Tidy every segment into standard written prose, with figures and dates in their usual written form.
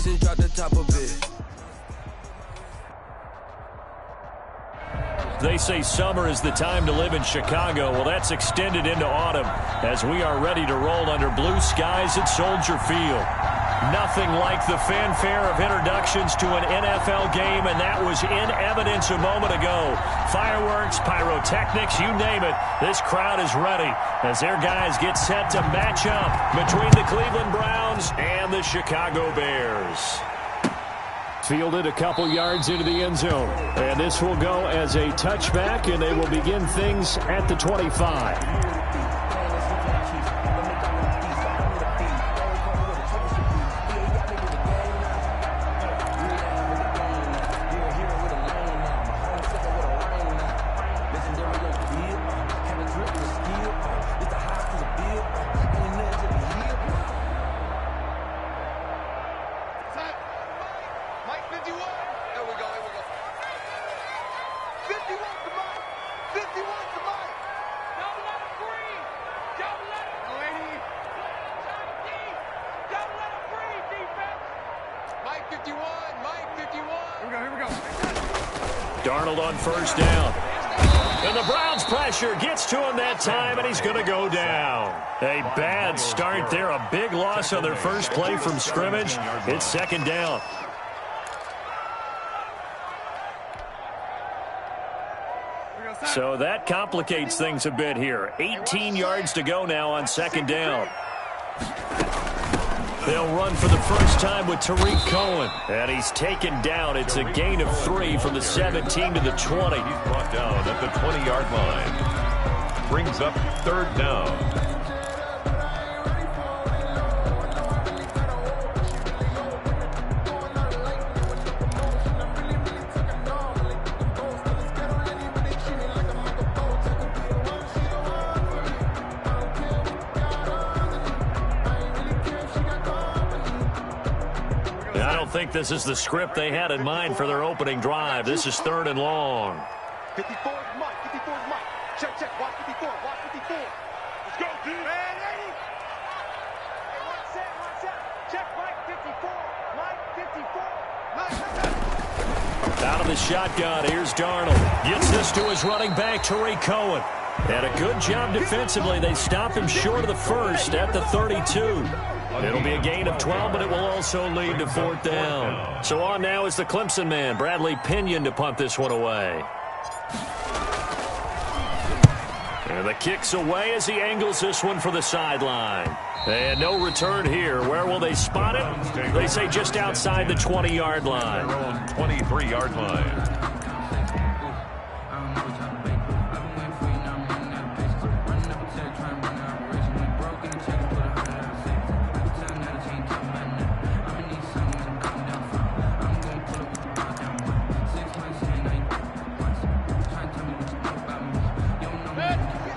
season, drop the top a bit. They say summer is the time to live in Chicago. Well, that's extended into autumn as we are ready to roll under blue skies at Soldier Field. Nothing like the fanfare of introductions to an NFL game, and that was in evidence a moment ago. Fireworks, pyrotechnics, you name it. This crowd is ready as their guys get set to match up between the Cleveland Browns and the Chicago Bears. Fielded a couple yards into the end zone. And this will go as a touchback, and they will begin things at the 25. Darnold on first down. And the Browns pressure gets to him that time, and he's going to go down. A bad start there. A big loss on their first play from scrimmage. It's second down. So that complicates things a bit here. 18 yards to go now on second down. They'll run for the first time with Tariq Cohen. And he's taken down. It's a gain of 3 from the 17 to the 20. He's brought down at the 20-yard line. Brings up third down. I don't think this is the script they had in mind for their opening drive. This is third and long. 54 is Mike. 54 is Mike. Check, check. Watch 54. Watch 54. Let's go, dude. Man, ready? Hey, one set. Check Mike 54. Mike 54. Mike. Out of the shotgun, here's Darnold. Gets this to his running back, Tariq Cohen. And a good job defensively. They stop him short of the first at the 32. It'll be a gain of 12, but it will also lead to fourth down. So on now is the Clemson man, Bradley Pinion, to punt this one away. And the kick's away as he angles this one for the sideline. And no return here. Where will they spot it? They say just outside the 20-yard line. Their own 23-yard line.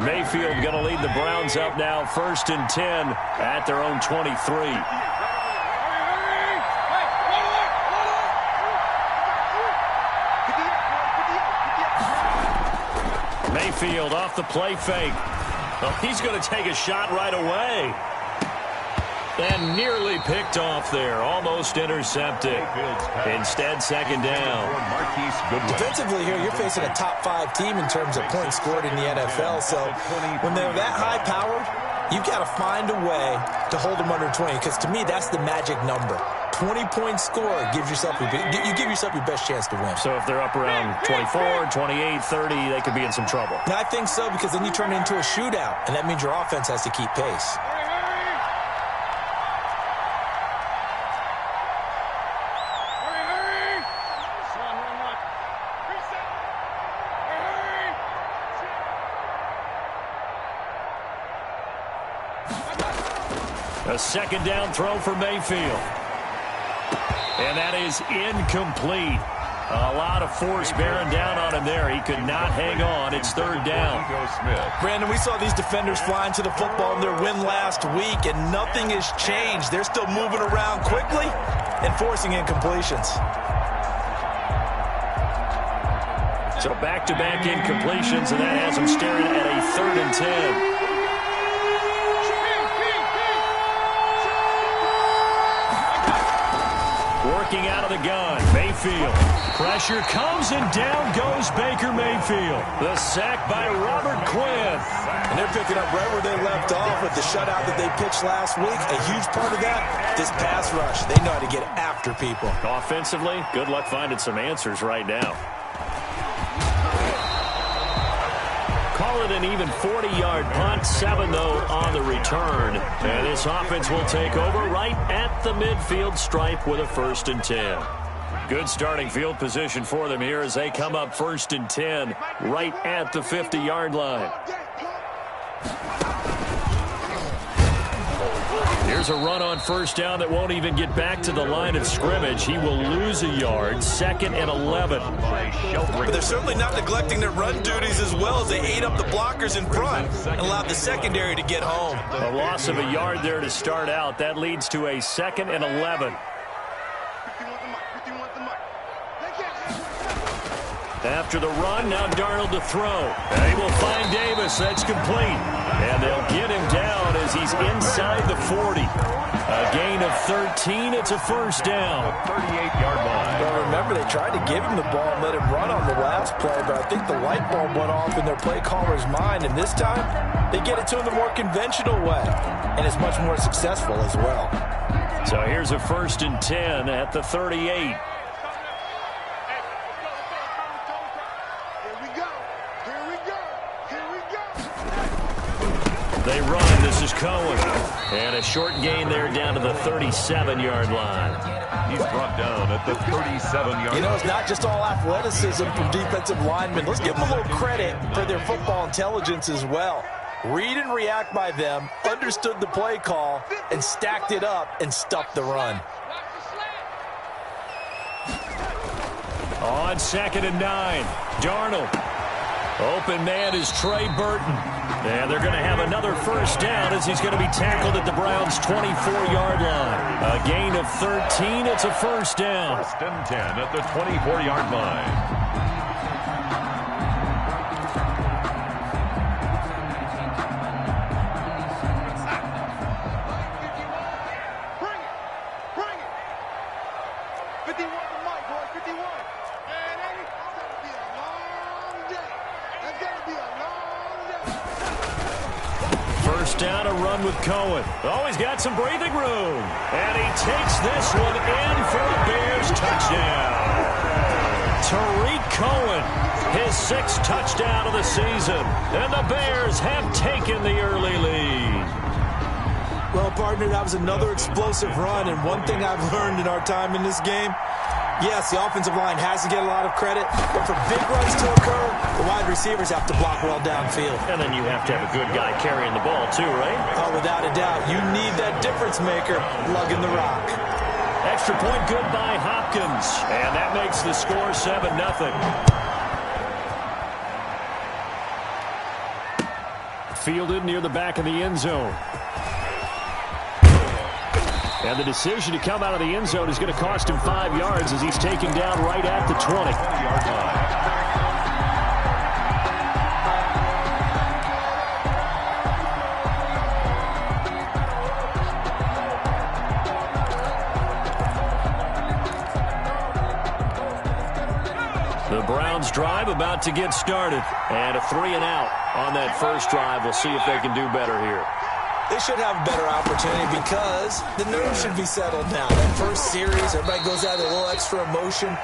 Mayfield going to lead the Browns up now, 1st and 10 at their own 23. Mayfield off the play fake. Oh, he's going to take a shot right away. And nearly picked off there. Almost intercepted. Instead, second down. Defensively here, you're facing a top-5 team in terms of points scored in the NFL. So when they're that high-powered, you've got to find a way to hold them under 20. Because to me, that's the magic number. 20-point score gives yourself you give yourself your best chance to win. So if they're up around 24, 28, 30, they could be in some trouble. Now, I think so, because then you turn it into a shootout, and that means your offense has to keep pace. A second down throw for Mayfield. And that is incomplete. A lot of force bearing down on him there. He could not hang on. It's third down. Brandon, we saw these defenders flying to the football in their win last week, and nothing has changed. They're still moving around quickly and forcing incompletions. So back-to-back incompletions, and that has them staring at a 3rd and 10. backing out of the gun. Mayfield. Pressure comes, and down goes Baker Mayfield. The sack by Robert Quinn. And they're picking up right where they left off with the shutout that they pitched last week. A huge part of that, this pass rush. They know how to get after people. Offensively, good luck finding some answers right now. Call it an even 40-yard punt, 7 though on the return. And this offense will take over right at the midfield stripe with a 1st and 10. Good starting field position for them here as they come up 1st and 10 right at the 50-yard line. Here's a run on 1st down that won't even get back to the line of scrimmage. He will lose a yard, 2nd and 11. But they're certainly not neglecting their run duties as well as they ate up the blockers in front and allowed the secondary to get home. A loss of a yard there to start out. That leads to a 2nd and 11. After the run, now Darnold to throw. They will find Davis. That's complete. And they'll get him down as he's inside the 40. A gain of 13. It's a 1st down. 38-yard line. Well, remember, they tried to give him the ball and let him run on the last play, but I think the light bulb went off in their play caller's mind, and this time they get it to him the more conventional way, and it's much more successful as well. So here's a 1st and 10 at the 38. They run. This is Cohen. And a short gain there down to the 37-yard line. He's brought down at the 37-yard line. You know, it's not just all athleticism from defensive linemen. Let's give them a little credit for their football intelligence as well. Read and react by them, understood the play call, and stacked it up and stuffed the run. On 2nd and 9, Darnold. Open man is Trey Burton. And they're going to have another 1st down as he's going to be tackled at the Browns' 24-yard line. A gain of 13. It's a 1st down. 1st and 10 at the 24-yard line. Down a run with Cohen. Oh, he's got some breathing room. And he takes this one in for a Bears touchdown. Tariq Cohen, his 6th touchdown of the season. And the Bears have taken the early lead. Well, partner, that was another explosive run. And one thing I've learned in our time in this game, yes, the offensive line has to get a lot of credit, but for big runs to occur, the wide receivers have to block well downfield. And then you have to have a good guy carrying the ball too, right? Oh, without a doubt. You need that difference maker lugging the rock. Extra point good by Hopkins. And that makes the score 7-0. Fielded near the back of the end zone. And the decision to come out of the end zone is going to cost him 5 yards as he's taken down right at the 20-yard line. The Browns drive about to get started. And a 3-and-out on that first drive. We'll see if they can do better here. They should have a better opportunity because the nerves should be settled now. That first series, everybody goes out with a little extra emotion.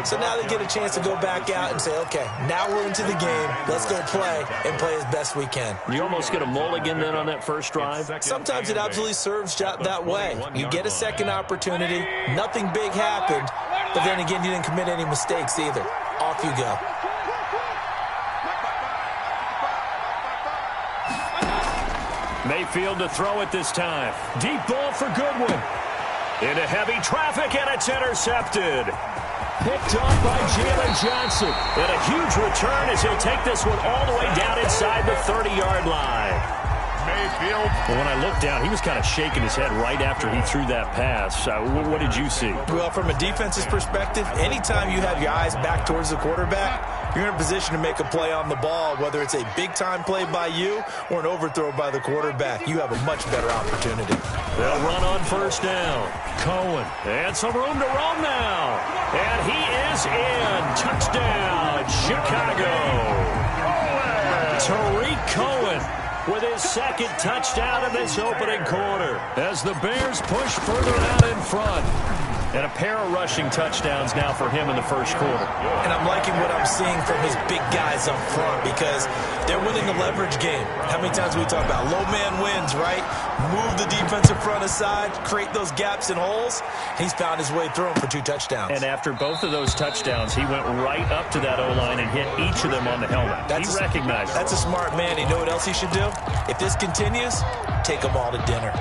So now they get a chance to go back out and say, okay, now we're into the game. Let's go play and play as best we can. You almost get a mulligan then on that first drive? Sometimes it absolutely serves that way. You get a second opportunity. Nothing big happened. But then again, you didn't commit any mistakes either. Off you go. Mayfield to throw it this time. Deep ball for Goodwin. Into heavy traffic, and it's intercepted. Picked off by Jalen Johnson. And a huge return as he'll take this one all the way down inside the 30-yard line. Mayfield. Well, when I looked down, he was kind of shaking his head right after he threw that pass. What did you see? Well, from a defense's perspective, anytime you have your eyes back towards the quarterback, you're in a position to make a play on the ball, whether it's a big-time play by you or an overthrow by the quarterback. You have a much better opportunity. They'll run on first down. Cohen, and some room to roam now. And he is in. Touchdown, Chicago. Tariq Cohen with his second touchdown in this opening quarter as the Bears push further out in front. And a pair of rushing touchdowns now for him in the first quarter. And I'm liking what I'm seeing from his big guys up front because they're winning the leverage game. How many times we talk about low man wins, right? Move the defensive front aside, create those gaps and holes. He's found his way through them for 2 touchdowns. And after both of those touchdowns, he went right up to that O-line and hit each of them on the helmet. He recognized it. That's a smart man. You know what else he should do? If this continues, take them all to dinner.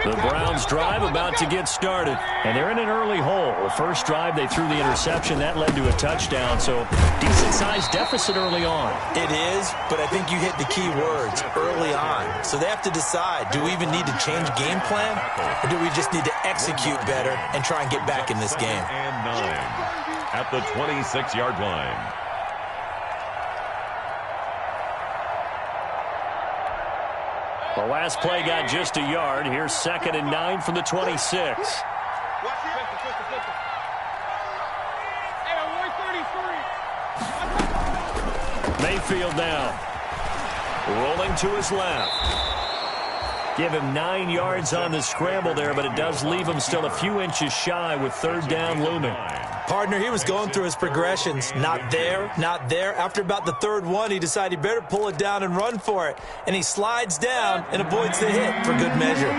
The Browns drive about to get started, and they're in an early hole. The first drive, they threw the interception. That led to a touchdown, so decent-sized deficit early on. It is, but I think you hit the key words, early on. So they have to decide, do we even need to change game plan, or do we just need to execute better and try and get back in this game? And 9 at the 26-yard line. The last play got just a yard. Here's 2nd and 9 from the 26. Mayfield now. Rolling to his left. Give him 9 yards on the scramble there, but it does leave him still a few inches shy with 3rd down looming. Partner, he was going through his progressions. Not there, not there. After about the 3rd one, he decided he better pull it down and run for it. And he slides down and avoids the hit for good measure.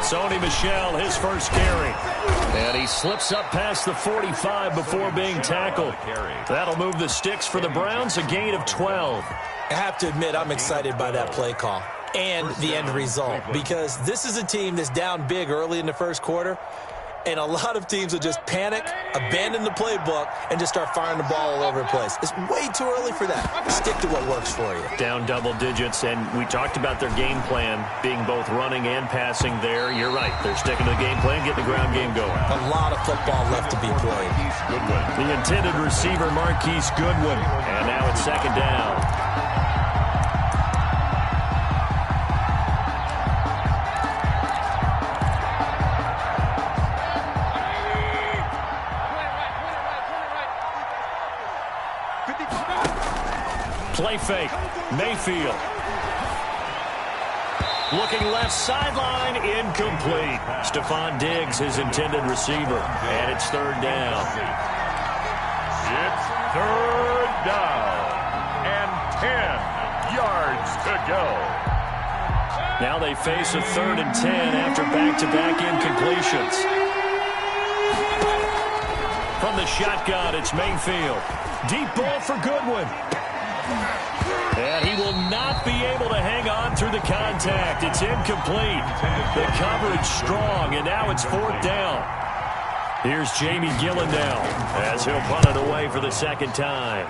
Sony Michel, his first carry. And he slips up past the 45 before being tackled. That'll move the sticks for the Browns, a gain of 12. I have to admit, I'm excited by that play call and the end result because this is a team that's down big early in the first quarter, and a lot of teams will just panic, abandon the playbook, and just start firing the ball all over the place. It's way too early for that. Stick to what works for you. Down double digits, and we talked about their game plan being both running and passing there. You're right. They're sticking to the game plan, getting the ground game going. A lot of football left to be played. The intended receiver, Marquise Goodwin. And now it's 2nd down. Play fake. Mayfield. Looking left sideline, incomplete. Stephon Diggs, his intended receiver. And it's 3rd down. It's 3rd down. And 10 yards to go. Now they face a 3rd and 10 after back-to-back incompletions. From the shotgun, it's Mayfield. Deep ball for Goodwin. And he will not be able to hang on through the contact. It's incomplete. The coverage strong, and now it's 4th down. Here's Jamie Gillandale as he'll punt it away for the 2nd time.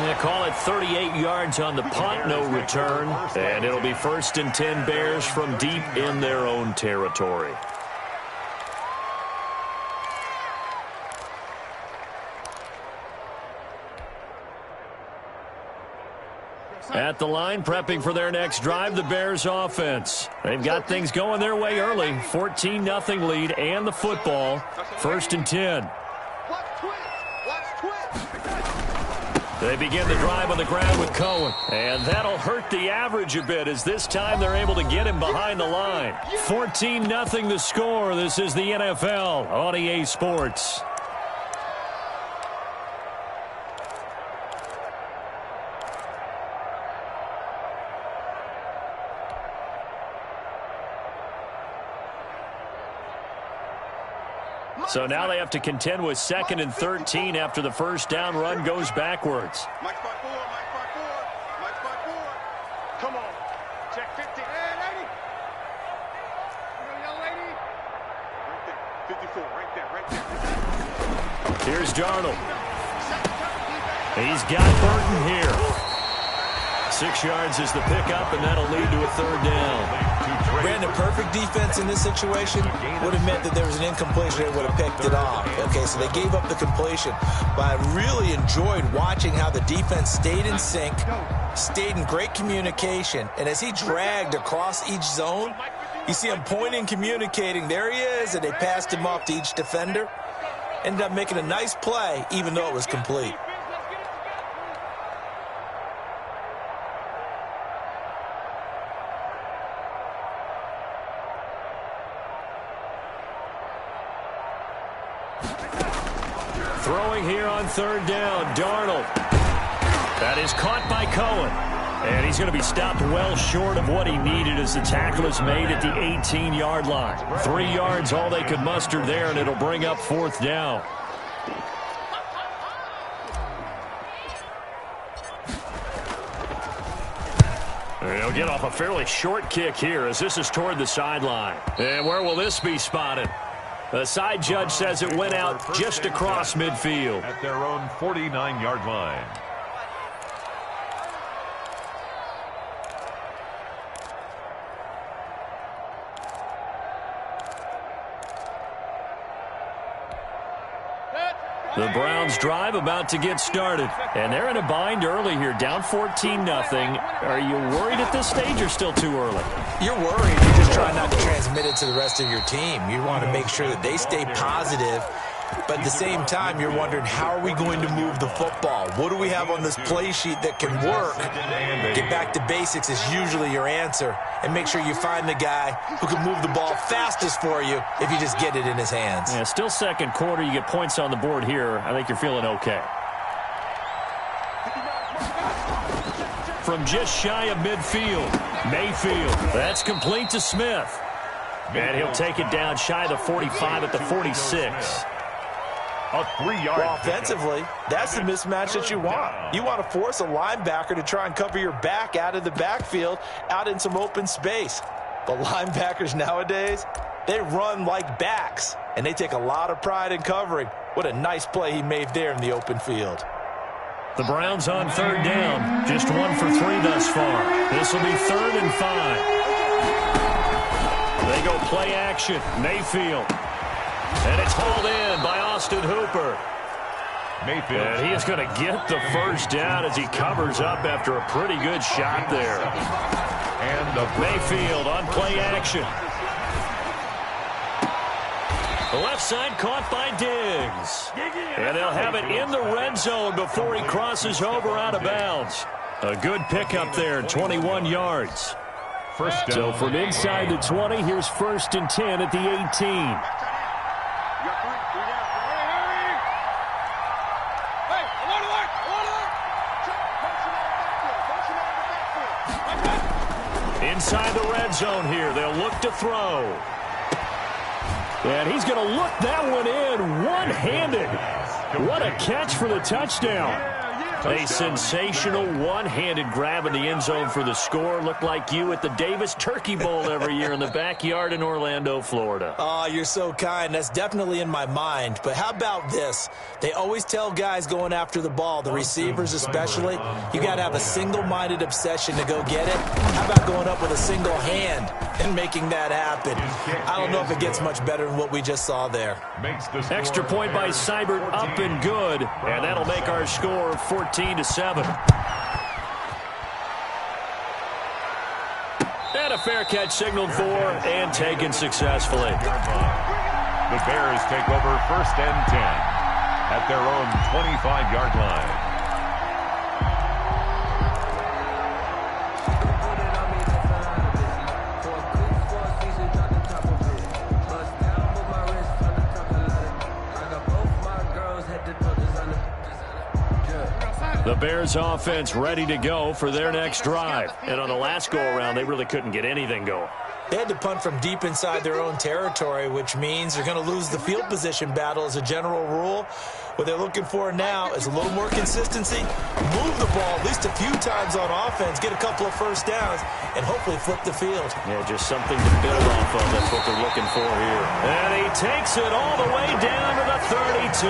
They call it 38 yards on the punt, no return. And it'll be 1st and 10 Bears from deep in their own territory. At the line, prepping for their next drive, the Bears offense. They've got things going their way early. 14-0 lead and the football. 1st and 10. They begin the drive on the ground with Cohen. And that'll hurt the average a bit as this time they're able to get him behind the line. 14-0 the score. This is the NFL on EA Sports. So now they have to contend with 2nd and 13 after the first down run goes backwards. Mike by 4, Mike by 4, Mike by 4. Come on. Check 50. Hey, lady. Young lady. Right there. 54, right there, right there. Here's Darnold. He's got Burton here. 6 yards is the pickup, and that'll lead to a third down. Brandon, perfect defense in this situation would have meant that there was an incompletion. They would have picked it off. Okay, so they gave up the completion. But I really enjoyed watching how the defense stayed in sync, stayed in great communication, and as he dragged across each zone, you see him pointing, communicating. There he is, and they passed him off to each defender. Ended up making a nice play, even though it was complete. Throwing here on third down, Darnold. That is caught by Cohen. And he's going to be stopped well short of what he needed as the tackle is made at the 18-yard line. 3 yards, all they could muster there, and it'll bring up fourth down. He'll get off a fairly short kick here as this is toward the sideline. And where will this be spotted? The side judge says it went out just across midfield. At their own 49-yard line. The Browns drive about to get started. And they're in a bind early here, down 14-0. Are you worried at this stage or still too early? You're worried. You're just trying not to transmit it to the rest of your team. You want to make sure that they stay positive. But at the same time, you're wondering, how are we going to move the football? What do we have on this play sheet that can work? Get back to basics is usually your answer. And make sure you find the guy who can move the ball fastest for you if you just get it in his hands. Yeah, still second quarter. You get points on the board here. I think you're feeling okay. From just shy of midfield, Mayfield. That's complete to Smith. And he'll take it down shy of the 45 at the 46. A 3-yard. Well, offensively, that's the mismatch that you want. You want to force a linebacker to try and cover your back out of the backfield, out in some open space. But linebackers nowadays, they run like backs, and they take a lot of pride in covering. What a nice play he made there in the open field. The Browns on third down. Just 1 for 3 thus far. This will be 3rd and 5. They go play action. Mayfield. And it's hauled in by Austin Hooper. Mayfield. And he is going to get the first down as he covers up after a pretty good shot there. And the Mayfield on play action. The left side caught by Diggs. And they'll have it in the red zone before he crosses over out of bounds. A good pickup there, 21 yards. First down. So from inside the 20, here's 1st and 10 at the 18. Inside the red zone here, they'll look to throw. And he's going to look that one in one-handed. What a catch for the touchdown. A sensational one-handed grab in the end zone for the score. Looked like you at the Davis Turkey Bowl every year in the backyard in Orlando, Florida. Oh, you're so kind. That's definitely in my mind. But how about this? They always tell guys going after the ball, the receivers especially, you got to have a single-minded obsession to go get it. How about going up with a single hand and making that happen? I don't know if it gets much better than what we just saw there. Extra point by Seibert, up and good. And that'll make our score 14-7. And a fair catch signaled for and taken successfully. The Bears take over 1st and 10 at their own 25-yard line. The Bears offense ready to go for their next drive. And on the last go-around, they really couldn't get anything going. They had to punt from deep inside their own territory, which means they're going to lose the field position battle as a general rule. What they're looking for now is a little more consistency, move the ball at least a few times on offense, get a couple of first downs, and hopefully flip the field. Yeah, just something to build off of. That's what they're looking for here. And he takes it all the way down to the 32.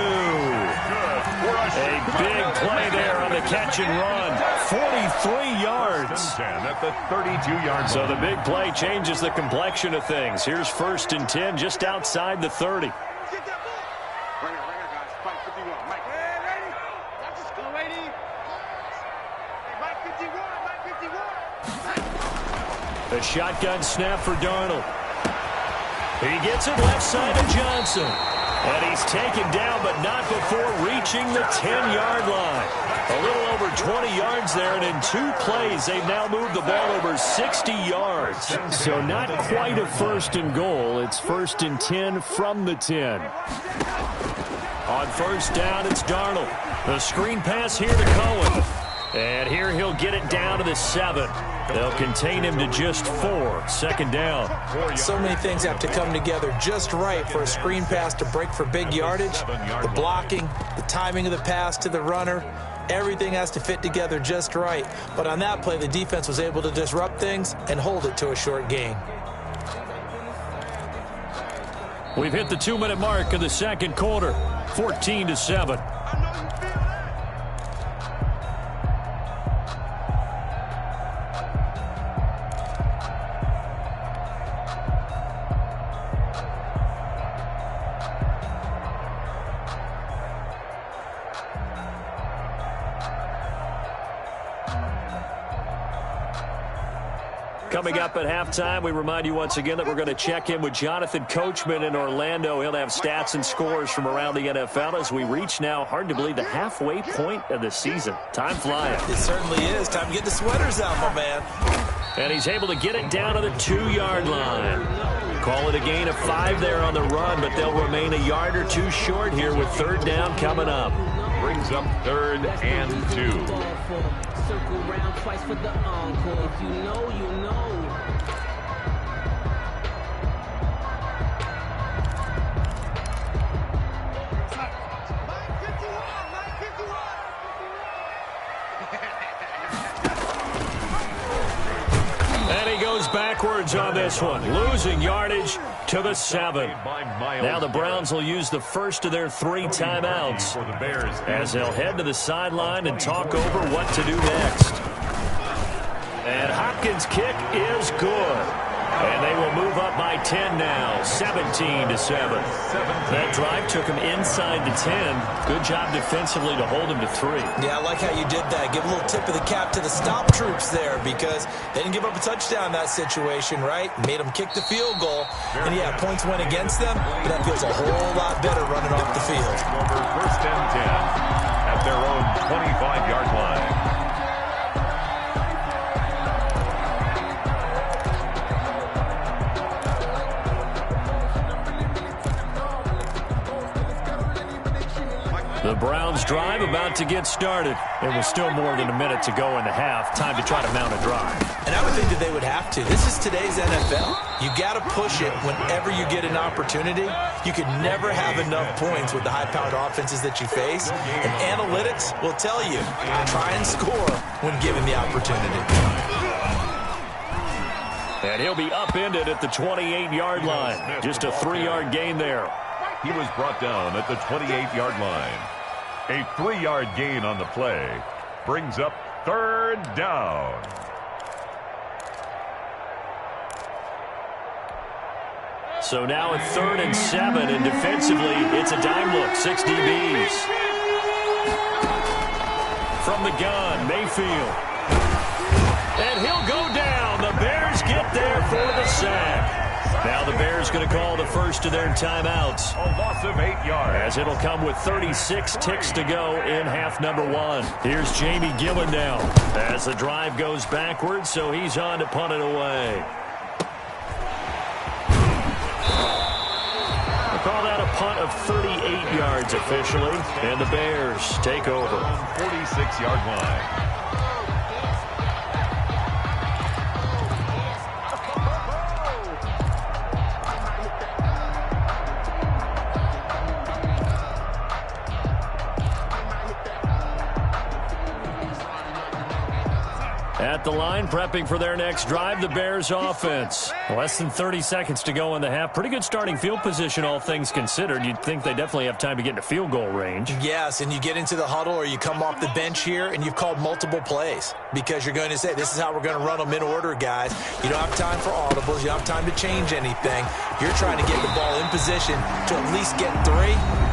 A big play there on the catch and run. 43 yards. At the 32-yard line. So the big play changes the complexion of things. Here's 1st and 10 just outside the 30. Get that ball. Right here, guys. Mike 51. Mike. Hey, ready? Watch this go, lady. Hey, Mike 51. Mike 51. A shotgun snap for Darnold. He gets it left side to Johnson. And he's taken down, but not before reaching the 10-yard line. A little over 20 yards there, and in 2 plays, they've now moved the ball over 60 yards. So not quite a 1st and goal. It's 1st and 10 from the 10. On 1st down, it's Darnold. The screen pass here to Cohen. And here he'll get it down to the 7. They'll contain him to just 4. 2nd down. So many things have to come together just right for a screen pass to break for big yardage. The blocking, the timing of the pass to the runner, everything has to fit together just right. But on that play, the defense was able to disrupt things and hold it to a short gain. We've hit the 2-minute mark of the 2nd quarter. 14-7. Coming up at halftime, we remind you once again that we're going to check in with Jonathan Coachman in Orlando. He'll have stats and scores from around the NFL as we reach now, hard to believe, the halfway point of the season. Time flying. It certainly is. Time to get the sweaters out, my man. And he's able to get it down to the 2-yard line. Call it a gain of 5 there on the run, but they'll remain a yard or 2 short here with 3rd down coming up. Brings up 3rd and 2. Circle round twice for the encore. If you know, you know. And he goes backwards on this one, losing yardage to the 7. Now the Browns will use the first of their 3 timeouts as they'll head to the sideline and talk over what to do next. And Hopkins' kick is good. And they will move up by 10 now, 17-7. That drive took him inside the 10. Good job defensively to hold him to 3. Yeah, I like how you did that. Give a little tip of the cap to the stop troops there because they didn't give up a touchdown in that situation, right? Made them kick the field goal. And, yeah, points went against them, but that feels a whole lot better running off the field. Over 1st and 10 at their own 25-yard line. The Browns drive about to get started. It was still more than a minute to go in the half. Time to try to mount a drive. And I would think that they would have to. This is today's NFL. You got to push it whenever you get an opportunity. You could never have enough points with the high-powered offenses that you face. And analytics will tell you, try and score when given the opportunity. And he'll be upended at the 28-yard line. Just a 3-yard gain there. He was brought down at the 28-yard line. A 3-yard gain on the play brings up 3rd down. So now at 3rd and 7, and defensively, it's a dime look. 6 DBs. From the gun, Mayfield. And he'll go down. The Bears get there for the sack. Now the Bears going to call the first of their timeouts. A loss of 8 yards. As it'll come with 36 ticks to go in half number 1. Here's Jamie Gillen now as the drive goes backwards, so he's on to punt it away. We'll call that a punt of 38 yards officially, and the Bears take over. 46-yard line. At the line, prepping for their next drive, the Bears offense. Less than 30 seconds to go in the half. Pretty good starting field position, all things considered. You'd think they definitely have time to get into field goal range. Yes, and you get into the huddle or you come off the bench here and you've called multiple plays because you're going to say, this is how we're going to run them in order, guys. You don't have time for audibles. You don't have time to change anything. You're trying to get the ball in position to at least get 3.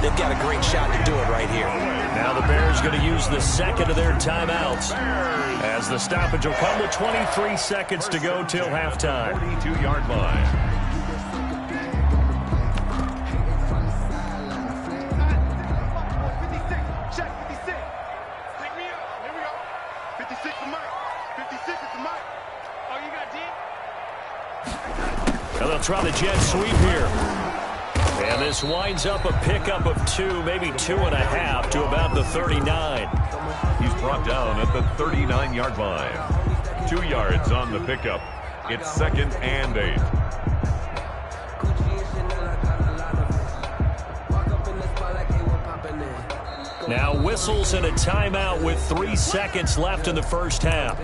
They've got a great shot to do it right here. Now the Bears going to use the second of their timeouts as the stoppage will come with 23 seconds to go till halftime. 42-yard line. Check 56. Pick me up. Here we go. 56 is Mike. 56 is the Mike. Oh, you got D? And they'll try the jet sweep here. And this winds up a pickup of 2, maybe 2.5 to about the 39. He's brought down at the 39-yard line. 2 yards on the pickup. It's 2nd and 8. Now whistles and a timeout with 3 seconds left in the first half.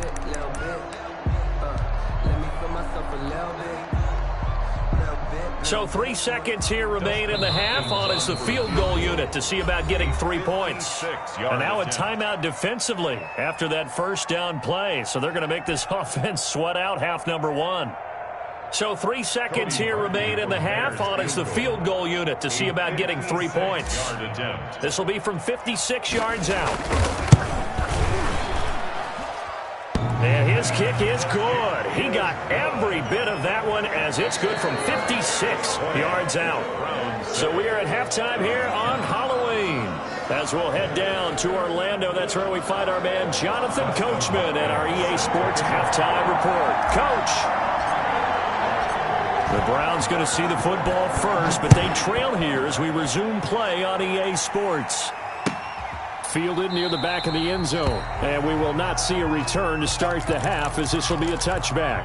So 3 seconds here remain in the half. On is the field goal unit to see about getting 3 points. And now a timeout defensively after that first down play. So they're going to make this offense sweat out half number 1. So 3 seconds here remain in the half. On is the field goal unit to see about getting 3 points. This will be from 56 yards out. And his kick is good. He got every bit of that one as it's good from 56 yards out. So we are at halftime here on Halloween. As we'll head down to Orlando, that's where we find our man Jonathan Coachman and our EA Sports halftime report. Coach. The Browns going to see the football first, but they trail here as we resume play on EA Sports. Fielded near the back of the end zone. And we will not see a return to start the half as this will be a touchback.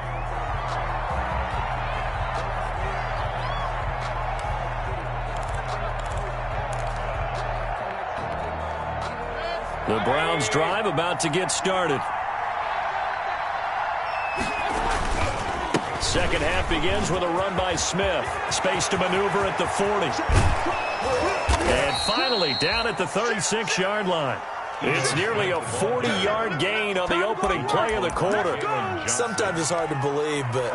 The Browns drive about to get started. Second half begins with a run by Smith. Space to maneuver at the 40. And finally, down at the 36-yard line. It's nearly a 40-yard gain on the opening play of the quarter. Sometimes it's hard to believe, but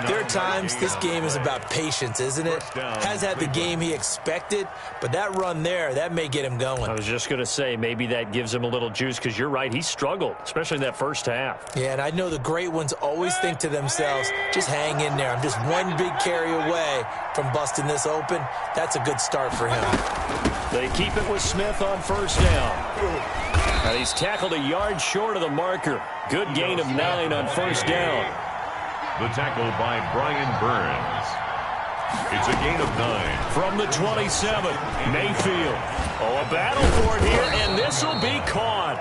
there are times this game is about patience, isn't it? Has had the game he expected, but that run there, that may get him going. I was just going to say, maybe that gives him a little juice, because you're right, he struggled, especially in that first half. Yeah, and I know the great ones always think to themselves, just hang in there. I'm just one big carry away from busting this open. That's a good start for him. They keep it with Smith on first down. And he's tackled a yard short of the marker. Good gain of 9 on first down. The tackle by Brian Burns. It's a gain of 9. From the 27, Mayfield. Oh, a battle for it here, and this will be caught.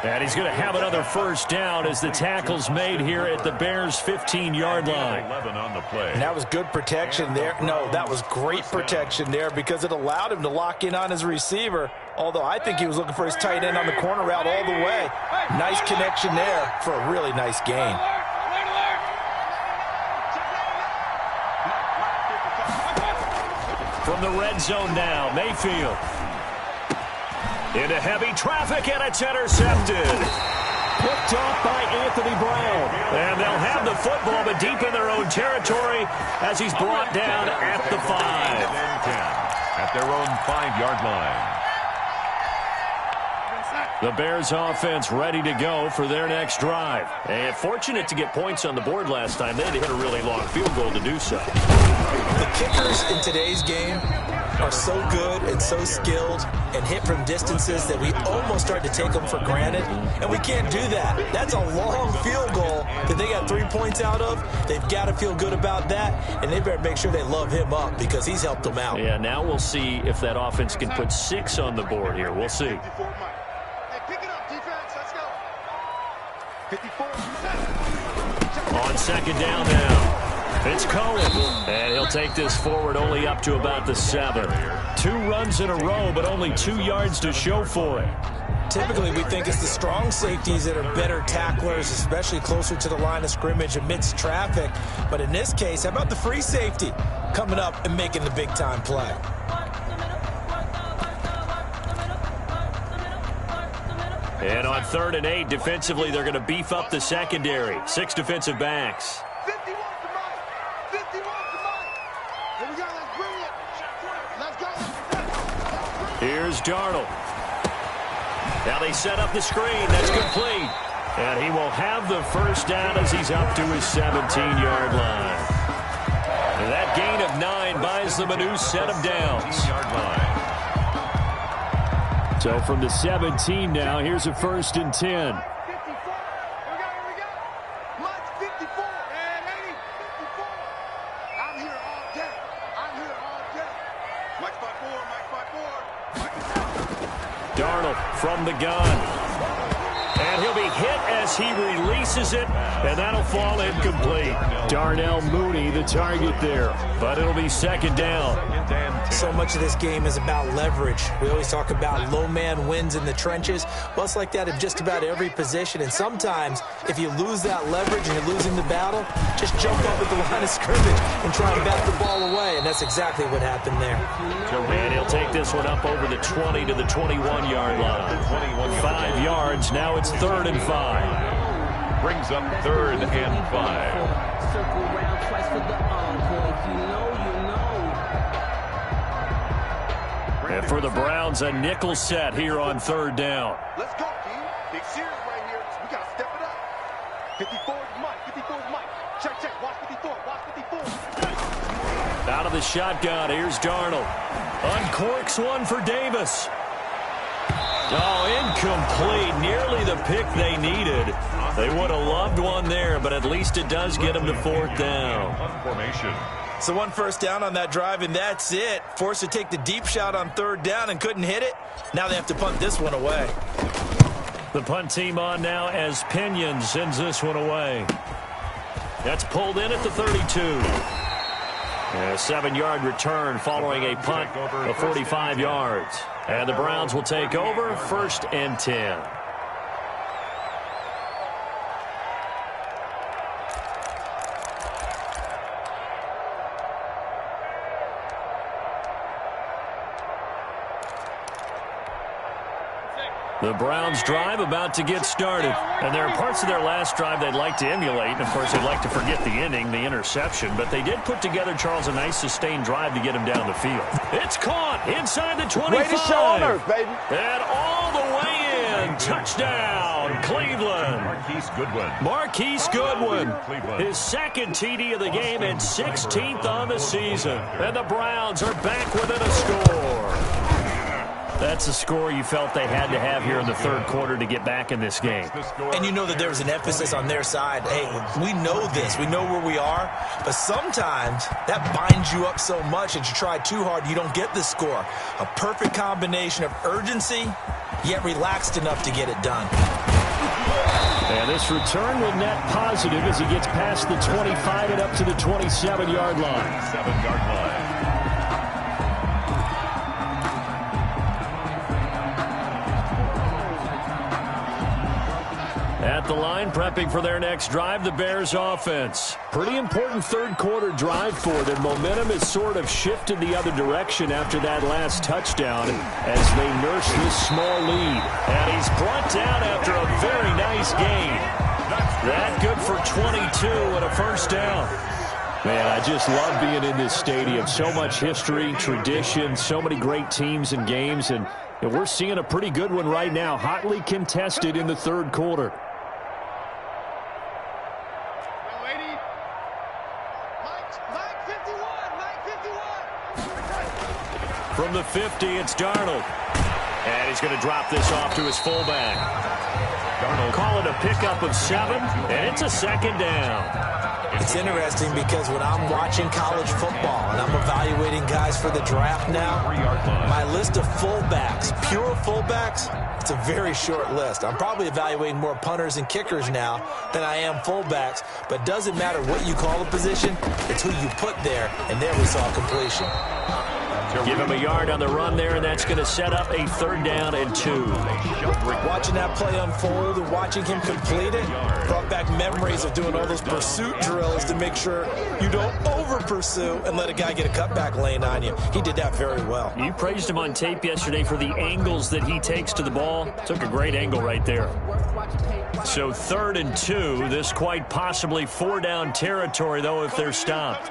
And he's going to have another first down as the tackle's made here at the Bears' 15-yard line. 11 on the play. And that was good protection there. No, that was great protection there because it allowed him to lock in on his receiver, although I think he was looking for his tight end on the corner route all the way. Nice connection there for a really nice gain. From the red zone now, Mayfield. Into heavy traffic, and it's intercepted. Picked off by Anthony Brown. And they'll have the football, but deep in their own territory as he's brought down at the 5. At their own 5-yard line. The Bears offense ready to go for their next drive. And fortunate to get points on the board last time. They had to hit a really long field goal to do so. The kickers in today's game are so good and so skilled and hit from distances that we almost start to take them for granted, and we can't do that. That's a long field goal that they got 3 points out of. They've got to feel good about that, and they better make sure they love him up because he's helped them out. Yeah, now we'll see if that offense can put 6 on the board here. We'll see. Hey, pick it up, defense. Let's go. 54. On second down now. It's Cohen, and he'll take this forward only up to about the 7. 2 runs in a row, but only 2 yards to show for it. Typically, we think it's the strong safeties that are better tacklers, especially closer to the line of scrimmage amidst traffic. But in this case, how about the free safety coming up and making the big-time play? And on 3rd and 8, defensively, they're going to beef up the secondary. 6 defensive backs. 51 to Mike. 51 to Mike. Here we go. Let's bring it. Let's go. Here's Darnold. Now they set up the screen. That's complete. And he will have the first down as he's up to his 17-yard line. And that gain of 9 buys them a new set of downs. So from the 17 now, here's a 1st and 10. 54. Here we go. Mike's 54. And 80. 54. I'm here all day. Mike's 5'4". Mike's 5'4". Darnold from the gun. And he'll be hit as he releases it, and that'll fall incomplete. Darnell Mooney, the target there, but it'll be 2nd down. So much of this game is about leverage. We always talk about low man wins in the trenches. Well, it's like that in just about every position. And sometimes, if you lose that leverage and you're losing the battle, just jump up at the line of scrimmage and try and bat the ball away. And that's exactly what happened there. And he'll take this one up over the 20 to the 21-yard line. 5 yards. Now it's 3rd and 5. Brings up 3rd and 5. Circle round twice for the encore. If you know, you know. And for the Browns, a nickel set here on 3rd down. Let's go, team. Big series right here. We got to step it up. 54 is Mike. 54 is Mike. Check. Watch 54. Watch 54. Out of the shotgun, here's Darnold. Uncorks one for Davis. Oh, incomplete. Nearly the pick they needed. They would have loved one there, but at least it does get them to 4th down. Formation. So 1 first down on that drive, and that's it. Forced to take the deep shot on 3rd down and couldn't hit it. Now they have to punt this one away. The punt team on now as Pinion sends this one away. That's pulled in at the 32. And a 7-yard return following a punt of 45 yards. And the Browns will take over 1st and 10. The Browns drive about to get started. And there are parts of their last drive they'd like to emulate. And, of course, they'd like to forget the ending, the interception. But they did put together, Charles, a nice sustained drive to get him down the field. It's caught inside the 25. Greatest show on earth, baby. And all the way in. Touchdown, Cleveland. Marquise Goodwin. His 2nd TD of the game and 16th on the season. And the Browns are back within a score. That's a score you felt they had to have here in the 3rd quarter to get back in this game. And you know that there was an emphasis on their side. Hey, we know this. We know where we are. But sometimes that binds you up so much that you try too hard, you don't get the score. A perfect combination of urgency, yet relaxed enough to get it done. And this return will net positive as he gets past the 25 and up to the 27-yard line. 7-yard line. At the line, prepping for their next drive, the Bears offense. Pretty important 3rd quarter drive for them. Momentum has sort of shifted the other direction after that last touchdown as they nurse this small lead. And he's brought down after a very nice gain. That good for 22 and a 1st down. Man, I just love being in this stadium. So much history, tradition, so many great teams and games. And we're seeing a pretty good one right now, hotly contested in the 3rd quarter. From the 50, it's Darnold. And he's going to drop this off to his fullback. Darnold call it a pickup of 7, and it's a 2nd down. It's interesting because when I'm watching college football and I'm evaluating guys for the draft now, my list of fullbacks, pure fullbacks, It's a very short list. I'm probably evaluating more punters and kickers now than I am fullbacks, but it doesn't matter what you call a position, it's who you put there, and there we saw completion. Give him a yard on the run there, and that's going to set up a 3rd down and 2. Watching that play unfold and watching him complete it brought back memories of doing all those pursuit drills to make sure you don't over-pursue and let a guy get a cutback lane on you. He did that very well. You praised him on tape yesterday for the angles that he takes to the ball. Took a great angle right there. So 3rd and 2. This quite possibly 4-down territory, though, if they're stopped.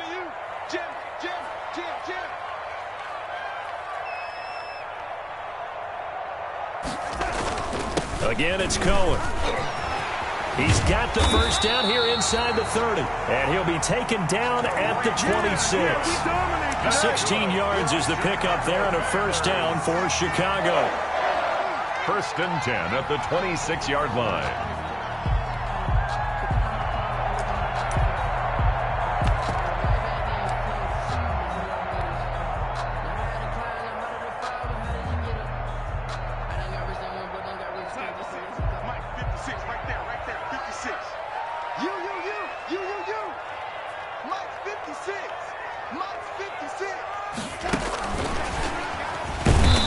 Again, it's Cohen. He's got the first down here inside the 30. And he'll be taken down at the 26. 16 yards is the pickup there and a 1st down for Chicago. 1st and 10 at the 26-yard line.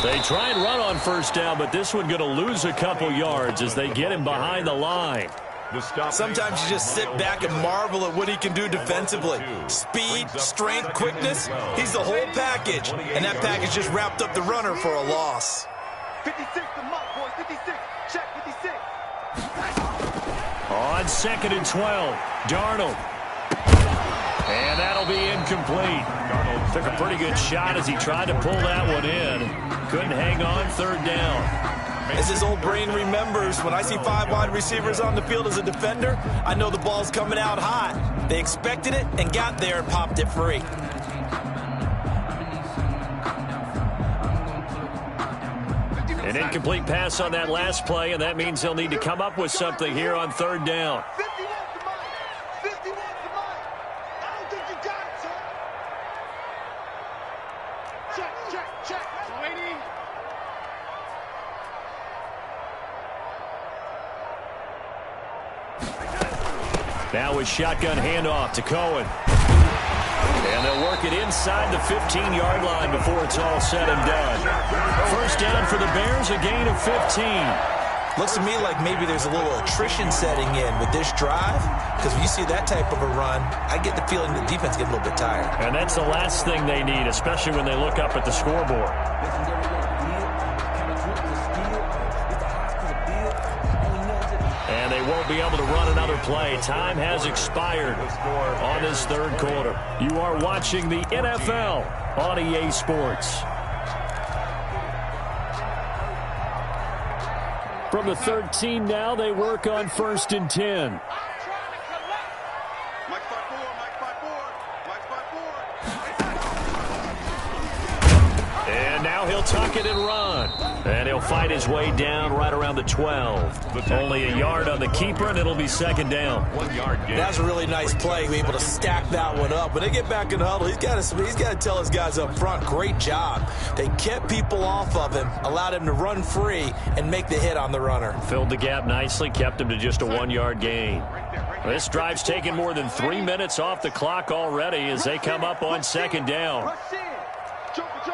They try and run on 1st down, but this one going to lose a couple yards as they get him behind the line. Sometimes you just sit back and marvel at what he can do defensively. Speed, strength, quickness, he's the whole package. And that package just wrapped up the runner for a loss. 56 to Mike, boys, 56. Check 56. On 2nd and 12, Darnold. And that'll be incomplete. Took a pretty good shot as he tried to pull that one in. Couldn't hang on 3rd down. As his old brain remembers, when I see 5 wide receivers on the field as a defender, I know the ball's coming out hot. They expected it and got there and popped it free. An incomplete pass on that last play, and that means they'll need to come up with something here on 3rd down. 51 to Mike. 51 to Mike. I don't think you got it, sir. Check. Waiting. Now a shotgun handoff to Cohen. And they'll work it inside the 15-yard line before it's all said and done. 1st down for the Bears, a gain of 15. Looks to me like maybe there's a little attrition setting in with this drive, because when you see that type of a run, I get the feeling the defense gets a little bit tired. And that's the last thing they need, especially when they look up at the scoreboard. And they won't be able to run another play. Time has expired on this 3rd quarter. You are watching the NFL on EA Sports. From the 13 now, they work on 1st and 10. And now he'll tuck it and run. And he'll fight his way down right around the 12. Only a yard on the keeper, and it'll be 2nd down. 1 yard gain. That's a really nice play, to be able to stack that one up. When they get back in the huddle, he's got to tell his guys up front, great job. They kept people off of him, allowed him to run free, and make the hit on the runner. Filled the gap nicely, kept him to just a 1 yard gain. This drive's taken more than 3 minutes off the clock already as they come up on 2nd down. Rush in. Joker.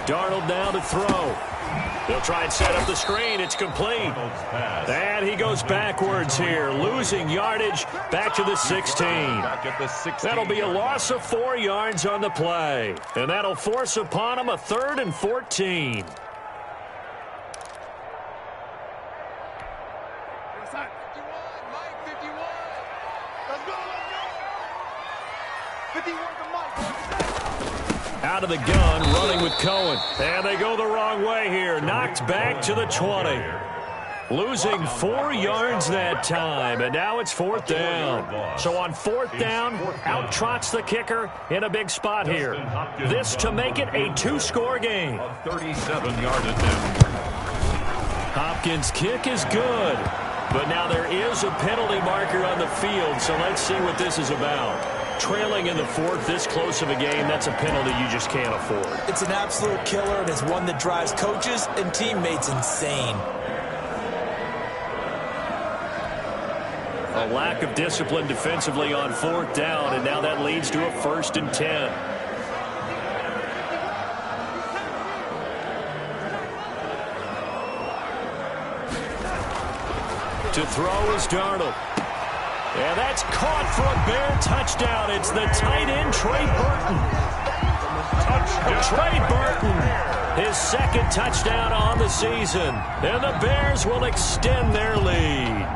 Darnold now to throw. They'll try and set up the screen. It's complete. And he goes backwards here, losing yardage back to the 16. That'll be a loss of 4 yards on the play. And that'll force upon him a 3rd and 14. Out of the gun, running with Cohen. And they go the wrong way here. Knocked back to the 20. Losing 4 yards that time, and now it's 4th down. So on 4th down, out trots the kicker in a big spot here. This to make it a 2-score game. 37-yard attempt. Hopkins' kick is good, but now there is a penalty marker on the field, so let's see what this is about. trailing in the fourth, this close of a game, that's a penalty you just can't afford. It's an absolute killer, and it's one that drives coaches and teammates insane. A lack of discipline defensively on fourth down, and now that leads to a 1st and 10. To throw is Darnold. And that's caught for a Bear touchdown. It's the tight end, Trey Burton. Touchdown. Trey Burton, his 2nd touchdown on the season. And the Bears will extend their lead.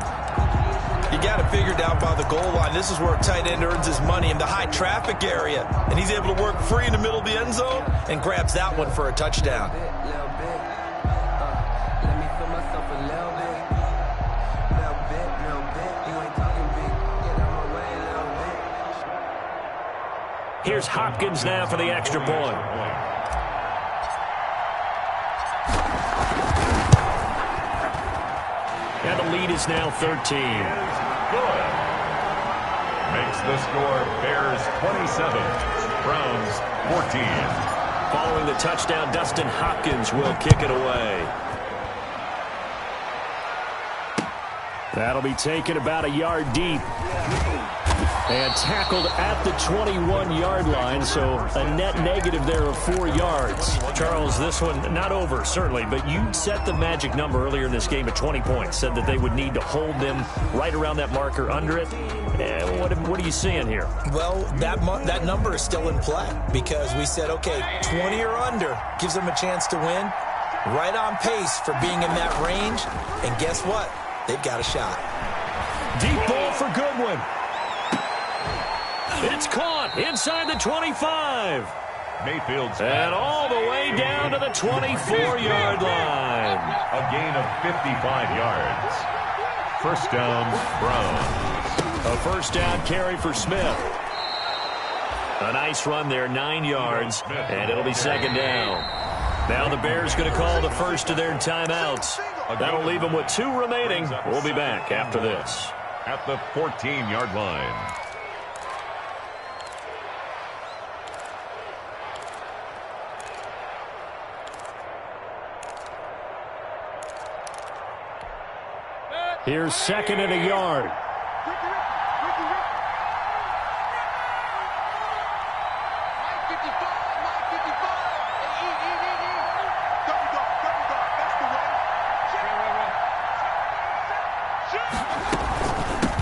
You got it figured out by the goal line. This is where a tight end earns his money in the high traffic area. And he's able to work free in the middle of the end zone and grabs that one for a touchdown. Here's Hopkins now for the extra point. And the lead is now 13. Good. Makes the score Bears 27, Browns 14. Following the touchdown, Dustin Hopkins will kick it away. That'll be taken about a yard deep. And tackled at the 21-yard line, so a net negative there of 4 yards. Charles, this one not over, certainly, but you set the magic number earlier in this game at 20 points, said that they would need to hold them right around that marker under it. What are you seeing here? Well, that number is still in play because we said, okay, 20 or under gives them a chance to win. Right on pace for being in that range, and guess what? They've got a shot. Deep ball for Goodwin. It's caught inside the 25. Mayfield's and all the way down to the 24-yard line. A gain of 55 yards. First down, Browns. A first down carry for Smith. A nice run there, 9 yards, and it'll be 2nd down. Now the Bears going to call the first of their timeouts. That'll leave them with 2 remaining. We'll be back after this. At the 14-yard line. Here's 2nd and a yard.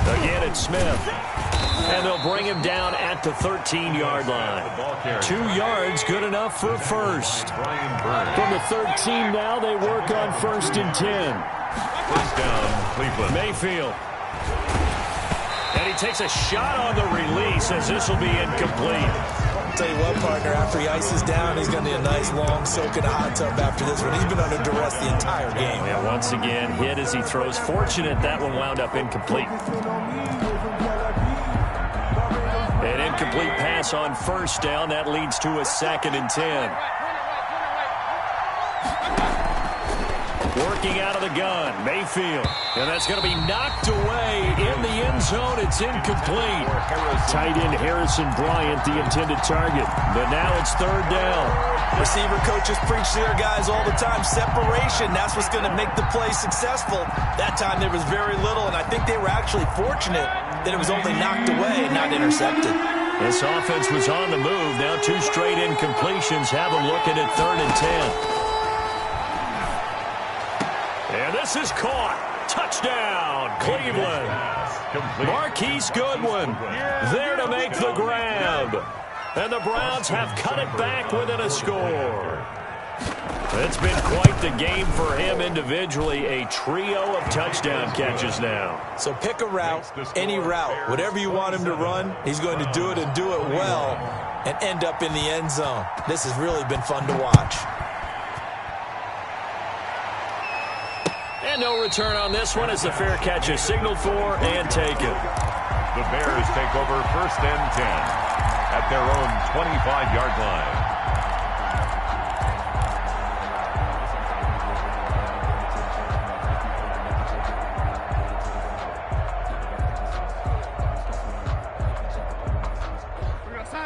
Again, it's Smith. And they'll bring him down at the 13-yard line. 2 yards, good enough for a first. From the 13 now, they work on 1st and 10. First down, Cleveland. Mayfield. And he takes a shot on the release as this will be incomplete. I'll tell you what, partner, after he ices down, he's going to need a nice long soak in a hot tub after this one. He's been under duress the entire game. Yeah, once again, hit as he throws. Fortunate that one wound up incomplete. An incomplete pass on first down. That leads to a 2nd and 10. Working out of the gun, Mayfield. And that's going to be knocked away in the end zone. It's incomplete. Tight end Harrison Bryant, the intended target. But now it's 3rd down. Receiver coaches preach to their guys all the time. Separation, that's what's going to make the play successful. That time there was very little, and I think they were actually fortunate that it was only knocked away and not intercepted. This offense was on the move. Now 2 straight incompletions have them looking at 3rd and 10. And this is caught. Touchdown, Cleveland. Marquise Goodwin there to make the grab. And the Browns have cut it back within a score. It's been quite the game for him individually. A trio of touchdown catches now. So pick a route, any route. Whatever you want him to run, he's going to do it and do it well and end up in the end zone. This has really been fun to watch. And no return on this one as the fair catch is signaled for and taken. The Bears take over 1st and 10 at their own 25-yard line.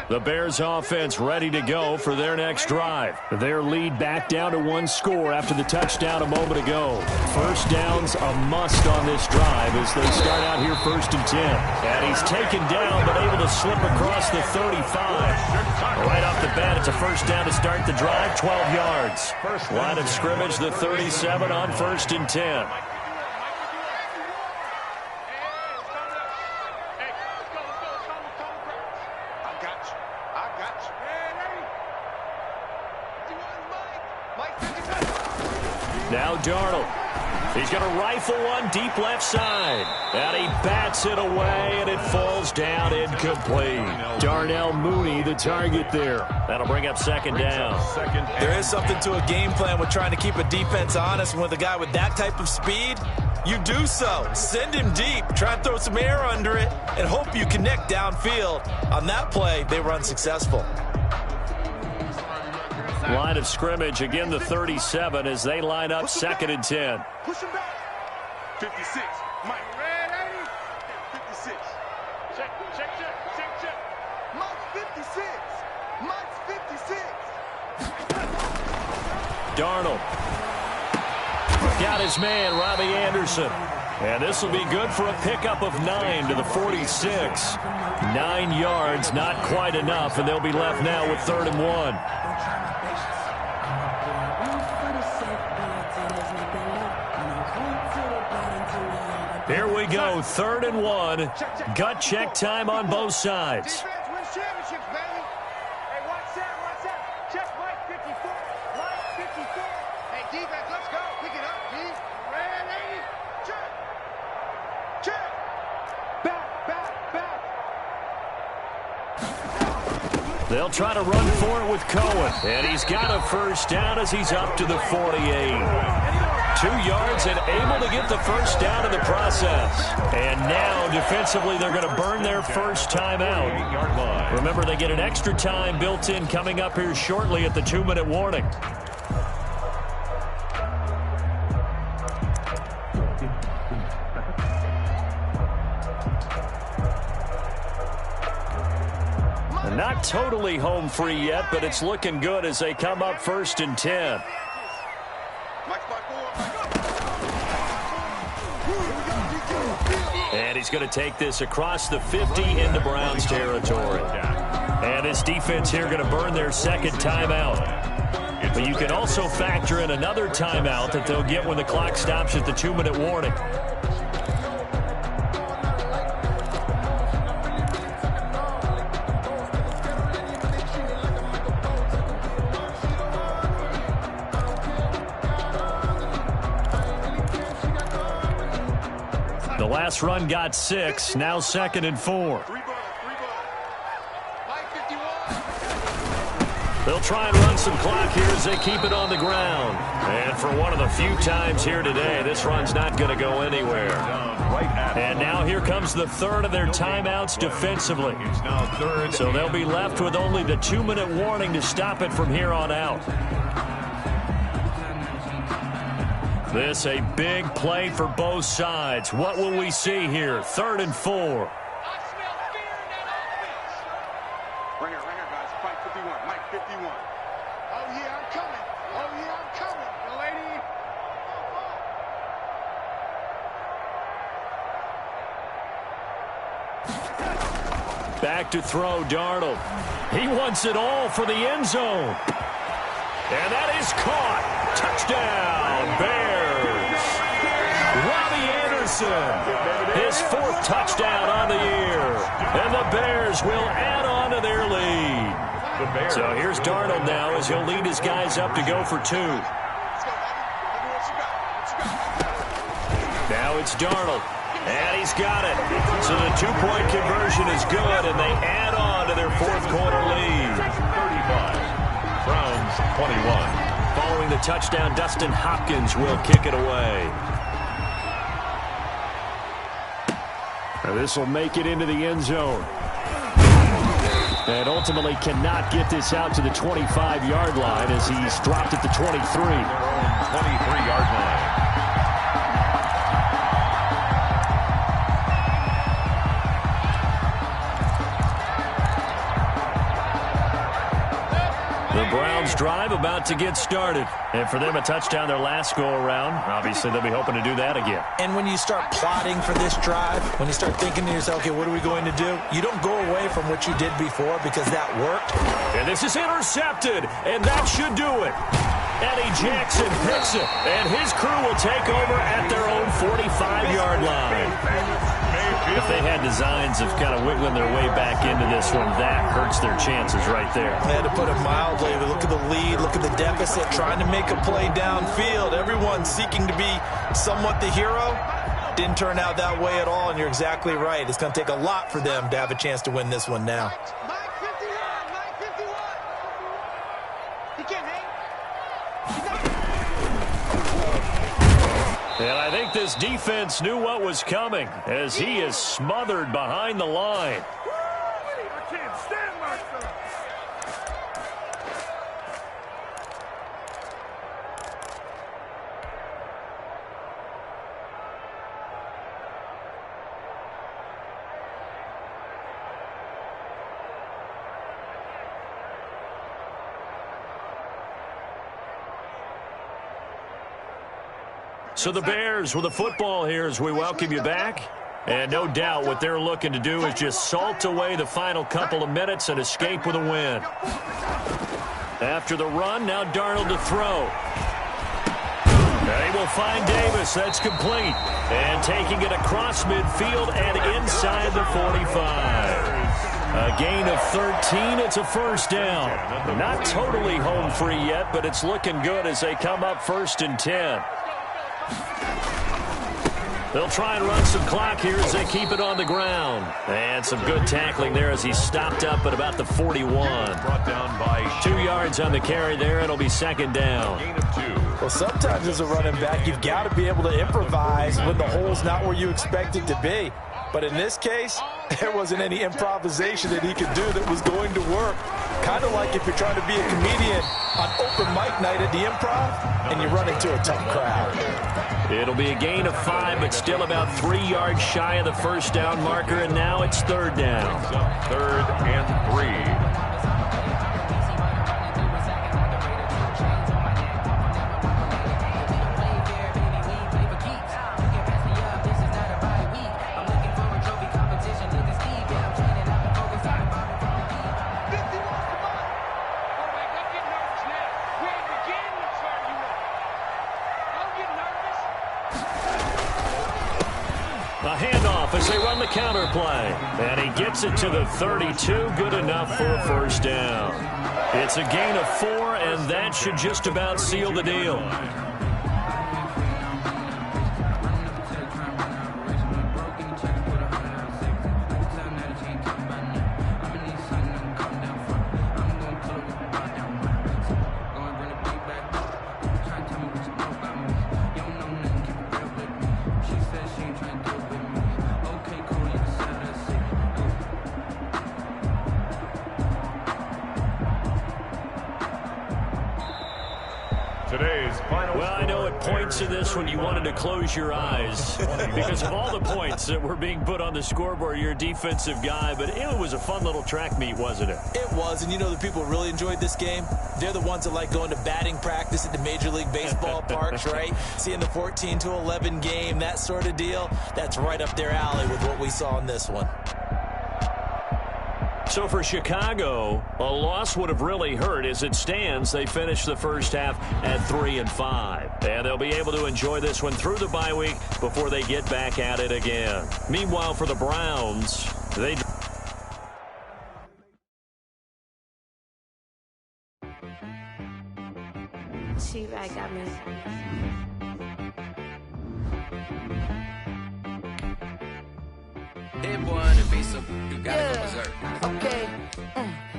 The Bears offense ready to go for their next drive. Their lead back down to one score after the touchdown a moment ago. First down's a must on this drive as they start out here 1st and 10. And he's taken down but able to slip across the 35. Right off the bat, it's a first down to start the drive, 12 yards. Line of scrimmage, the 37 on 1st and 10. Now Darnold. He's going to rifle one deep left side. And he bats it away, and it falls down incomplete. Darnell Mooney, the target there. That'll bring up 2nd down. There is something to a game plan with trying to keep a defense honest. With a guy with that type of speed, you do so. Send him deep. Try and throw some air under it and hope you connect downfield. On that play, they were unsuccessful. Line of scrimmage, again the 37 as they line up 2nd and 10. Push him back. 56. Mike. Red 80. 56. Check. Mike's 56. Mike's 56. Darnold. Got his man, Robbie Anderson. And this will be good for a pickup of 9 to the 46. 9 yards, not quite enough, and they'll be left now with 3rd and 1. Here we go, 3rd and 1. Gut check time on both sides. Defense wins championships, baby. Hey, watch that. Check Mike 54. Mike 54. Hey, defense, let's go. Pick it up, D. Red 80. Check. Back. They'll try to run for it with Cohen. And he's got a first down as he's up to the 48. 2 yards and able to get the first down in the process. And now, defensively, they're going to burn their first timeout. Remember, they get an extra time built in coming up here shortly at the 2-minute warning. Not totally home free yet, but it's looking good as they come up 1st and 10. And he's going to take this across the 50 into Browns territory. And this defense here going to burn their 2nd timeout. But you can also factor in another timeout that they'll get when the clock stops at the 2-minute warning. The last run got 6, now 2nd and 4. They'll try and run some clock here as they keep it on the ground. And for one of the few times here today, this run's not going to go anywhere. And now here comes the 3rd of their timeouts defensively. So they'll be left with only the 2-minute warning to stop it from here on out. This a big play for both sides. What will we see here? 3rd and 4. Ringer, guys. Mike 51. Mike 51. Oh, yeah, I'm coming. The lady. Back to throw, Darnold. He wants it all for the end zone. And that is caught. Touchdown, Bears. Robbie Anderson, his 4th touchdown on the year. And the Bears will add on to their lead. So here's Darnold now as he'll lead his guys up to go for 2. Now it's Darnold. And he's got it. So the 2-point conversion is good, and they add on to their 4th quarter lead. 35. Browns 21. Following the touchdown, Dustin Hopkins will kick it away. This will make it into the end zone. And ultimately cannot get this out to the 25-yard line as he's dropped at the 23. 23-yard line. drive about to get started. And for them, a touchdown their last go-around. Obviously, they'll be hoping to do that again. And when you start plotting for this drive, when you start thinking to yourself, okay, what are we going to do? You don't go away from what you did before because that worked. And this is intercepted, and that should do it. Eddie Jackson picks it, and his crew will take over at their own 45-yard line. If they had designs of kind of wiggling their way back into this one, that hurts their chances right there. They had to put it mildly. Look at the lead, look at the deficit, trying to make a play downfield. Everyone seeking to be somewhat the hero. Didn't turn out that way at all, and you're exactly right. It's going to take a lot for them to have a chance to win this one now. And I think this defense knew what was coming as he is smothered behind the line. I can't stand myself. So the Bears with the football here as we welcome you back. And no doubt what they're looking to do is just salt away the final couple of minutes and escape with a win. After the run, now Darnold to throw. They will find Davis. That's complete. And taking it across midfield and inside the 45. A gain of 13. It's a first down. Not totally home free yet, but it's looking good as they come up 1st and 10. They'll try and run some clock here as they keep it on the ground. And some good tackling there as he stopped up at about the 41. Brought down by 2 yards on the carry there. It'll be 2nd down. gain of 2. Well, sometimes as a running back, you've got to be able to improvise when the hole's not where you expect it to be. But in this case, there wasn't any improvisation that he could do that was going to work. Kind of like if you're trying to be a comedian on open mic night at the Improv and you run into a tough crowd. It'll be a gain of 5, but still about 3 yards shy of the first down marker, and now it's 3rd down. 3rd and 3. A handoff as they run the counter play. And he gets it to the 32. Good enough for a first down. It's a gain of 4, and that should just about seal the deal. Well, I know at points in this one you wanted to close your eyes because of all the points that were being put on the scoreboard. You're a defensive guy, but it was a fun little track meet, wasn't it? It was, and you know the people who really enjoyed this game? They're the ones that like going to batting practice at the Major League Baseball parks, right? Seeing the 14-11 game, that sort of deal. That's right up their alley with what we saw in this one. So for Chicago, a loss would have really hurt. As it stands, they finished the first half at 3-5. And they'll be able to enjoy this one through the bye week before they get back at it again. Meanwhile, for the Browns, they... She-Rag got me. That boy on the beat, so you gotta go berserk. Okay.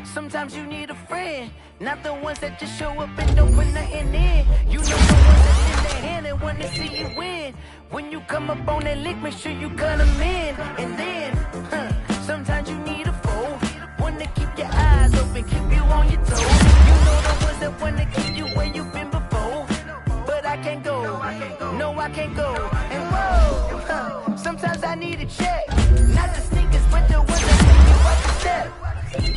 Sometimes you need a friend, not the ones that just show up and don't put nothing in. You know the ones that in their hand and want to see you win. When you come up on that lick, make sure you cut them in. And then, sometimes you need a foe, one to keep your eyes open, keep you on your toes. You know the ones that want to keep you where you've been before. But I can't go, no I can't go. And whoa, sometimes I need a check. Not the sneakers, but the ones that make you watch the step.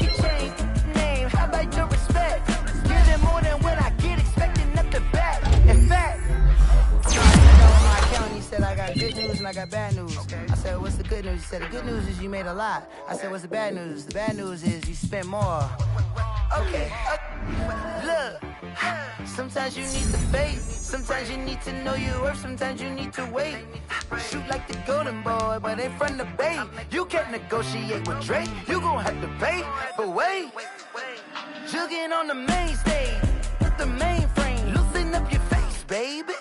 You change name, how about your respect? Give them more than I got bad news. I said, what's the good news? He said, the good news is you made a lot. I said, what's the bad news? The bad news is you spent more. Okay, look. Sometimes you need the bait. Sometimes you need to know your worth. Sometimes you need to wait. Shoot like the golden boy, but ain't from the bay. You can't negotiate with Drake. You gon' have to pay. But wait, jugging on the main stage with the mainframe. Loosen up your face, baby.